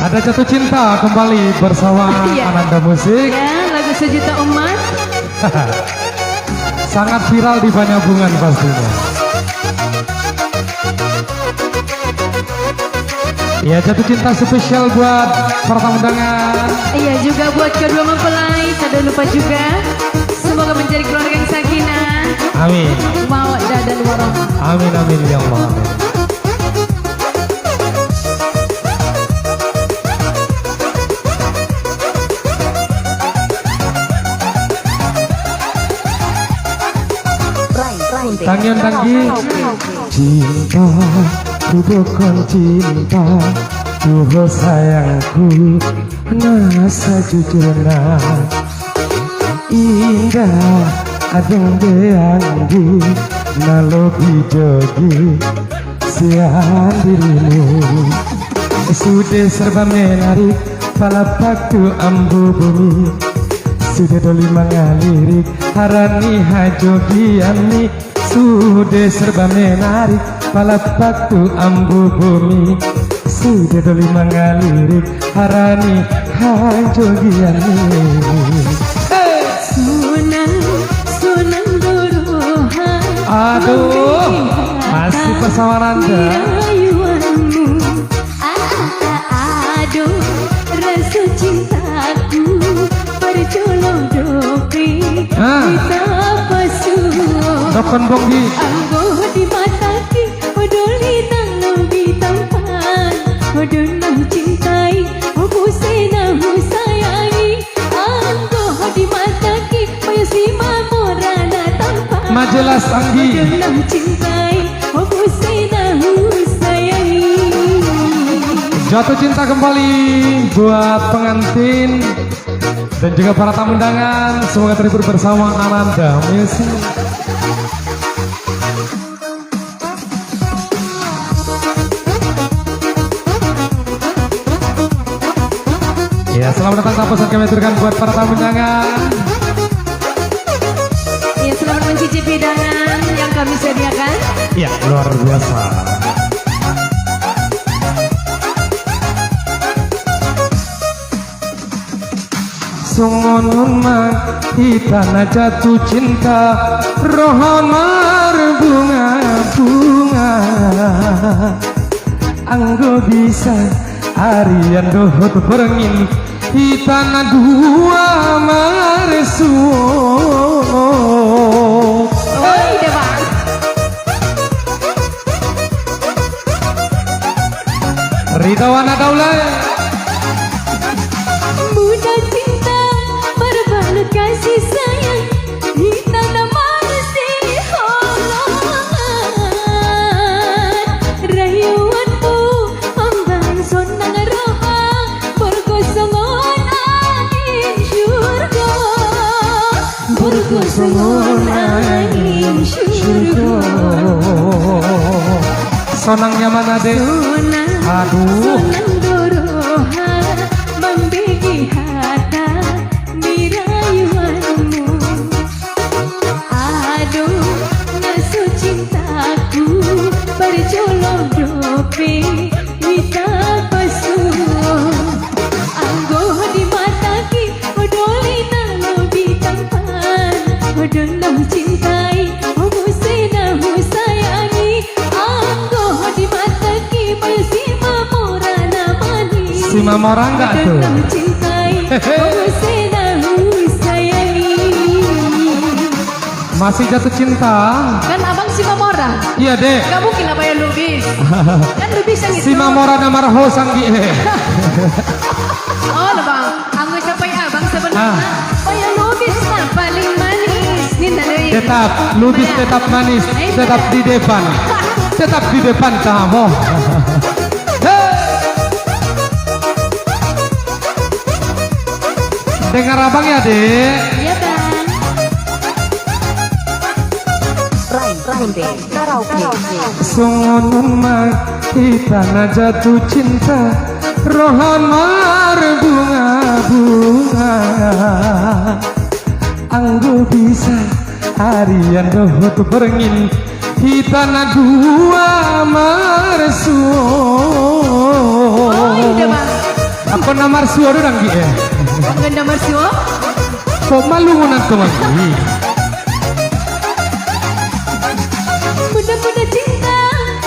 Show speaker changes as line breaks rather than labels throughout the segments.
Ada Jatuh Cinta kembali bersama Ananda Musik.
Ya, lagu Sejuta Umat.
Sangat viral di Banyabungan pastinya. Ya, Jatuh Cinta spesial buat para tamu undangan.
Iya, juga buat kedua mempelai. Tidak lupa juga. Semoga menjadi keluarga yang sakinah.
Amin.
Mawaddah dan warahmah.
Amin amin ya Allah. Amin. Tangian tanggi cinta, bukan cinta, duh sayangku, nasa jujurna, indah adeng deanggi, nalo bijogi, siang dirimu, sudah serba menarik, palapak tu ambu bumi. Sudah doli mengalirik harani hajogiani. Sudah serba menarik palapak tu ambu bumi. Sudah doli mengalirik harani hajogiani.
Sunang duruhan.
Aduh, masih bersama Nanda.
Aduh, rasa cintaku berjolong dopi kita pasuh.
Dokon bonggi.
Anggo di mataki, odoli dalam ditampan. Odonang cintai, obusenamu sayangi. Anggo di mataki, mayasima morana tampan.
Majelas Anggi.
Odonang cintai, obusenamu sayangi.
Jatuh Cinta kembali buat pengantin dan juga para tamu undangan. Semoga terhibur bersama Ananda Musik. Ya, selamat datang tamu yang kami aturkan buat para tamu undangan.
Ya, selamat mencicipi hidangan yang kami sediakan.
Ya, luar biasa. Sungon kita na jatuh cinta, rohonor bunga-bunga. Anggo bisa harian dohot berengin, kita na dua marsuo.
Oi, Dewa.
Ridwana Daulay.
Muda cinta berbalut kasih sayang, kita masih holongan. Rayuanmu ambang sonang rohang, bergosongan angin syurga. Bergosongan angin syurga.
Sonangnya mana deh? Aduh.
Sonang doroha membegi hata di rayuanmu. Aduh, nafsu cintaku berjolong dope kita pasuh. Anggo di mataki, odoli nalo ditampan. Odonang cintai, obusenamu sayangi. Anggo di mataki, mayasima morana manis.
Si Mamora enggak tuh?
Odonang cintai, obusenamu sayangi.
Masih jatuh cinta?
Kan abang si Mamora.
Iya deh.
Gak mungkin apa ya Lubis. Kan Lubis yang itu.
Si Mamora na marho sanggi.
Oh lah bang, anggo siapa ya abang sebenarnya. Oh ya Lubis lah paling manis. Ninda dari.
Tetap, Lubis tetap manis, tetap di depan. Tetap di depan kamu. Dengar abang ya dek.
Iya bang.
Sungun kita na jatuh cinta, rohamar bunga-bunga. Anggo bisa harian dohot berengin, kita na dua marsuo.
Oh iya bang.
Kau namar suara dong ya.
Ganda Marsuo.
Kok malu ngunat tuh lagi.
Mudah-mudah cinta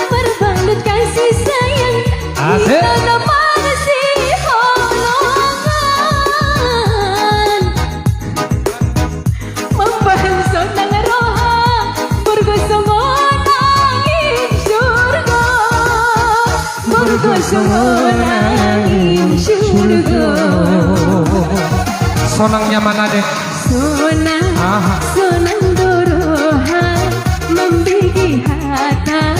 berbalut kasih sayang.
Asik.
Kita dapat kasih holongan. Membahan sonang roha bergosong angin surga. Bergosong angin surga.
Sonangnya mana deh?
Sonang,
Aha.
sonang dorohan membigi hata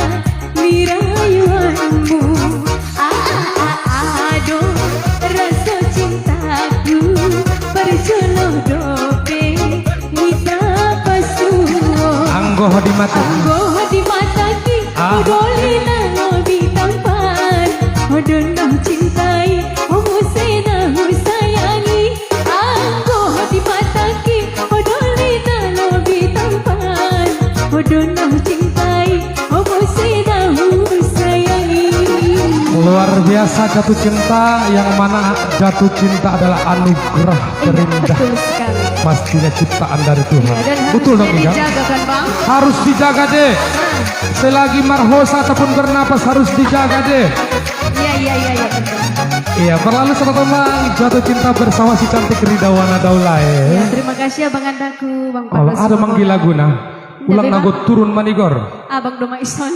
mirayuanmu. Aduh, rasa cintaku berjodoh dope kita pasuo.
Anggoh di mata.
Anggoh di mata ki, udoli nang bitampan. Odonang cintai, omusena husayangi. Anggoh di mata ki, odoli nang bitampan. Odonang cintai, omusena husayangi.
Luar biasa jatuh cinta, yang mana jatuh cinta adalah anugerah terindah.
Betul sekali.
Pastinya ciptaan dari Tuhan.
Ya, dan
Betul dong
harusnya
Iga?
dijaga kan bang?
Harus dijaga deh. Selagi marhosa ataupun bernapas harus dijaga deh.
Iya betul.
Iya, berlalu teman-teman jatuh cinta bersama si cantik Ridawana Daulay.
Ya, terima kasih abang andaku bang
Oh,
Pandas.
ada manggil lagu nah. Ulang
Jaga,
nago turun manigor.
Abang Doma Ison.